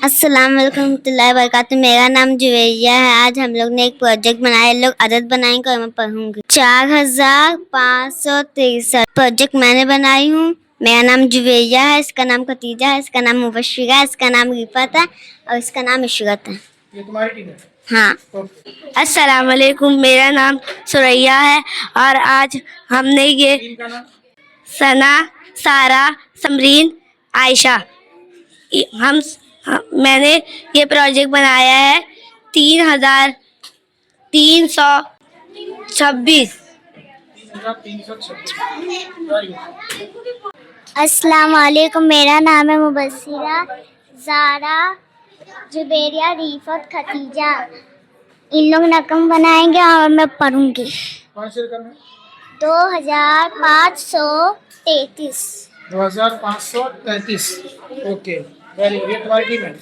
अस्सलाम वालेकुम रहमतुल्लाहि व बरकातुहू। मेरा नाम जुवैया है। आज हम लोग ने एक प्रोजेक्ट बनाया। लोग अदद बनाएंगे और मैं पढ़ूंगी। 4563 प्रोजेक्ट मैंने बनाई हूँ। मेरा नाम जुवैया है, इसका नाम खतीजा है, इसका नाम मुबश्शिरा है, इसका नाम रिफत है और इसका नाम इशरत है। ये तुम्हारी टीम है? हाँ। अस्सलाम वालेकुम, मेरा नाम सुरैया है और आज हमने ये टीम का नाम? सना, सारा, समरीन, आयशा, मैंने ये प्रोजेक्ट बनाया है 3326। 3326। अस्सलाम वालेकुम, मेरा नाम है मुबस्सिरा, ज़ारा, जुबैरिया, रिफत, खतीजा। इन लोग रकम बनाएंगे और मैं पढ़ूंगी। कौन से रकम है? 2533। 2533। Okay, very good. ये तुम्हारी टीम है?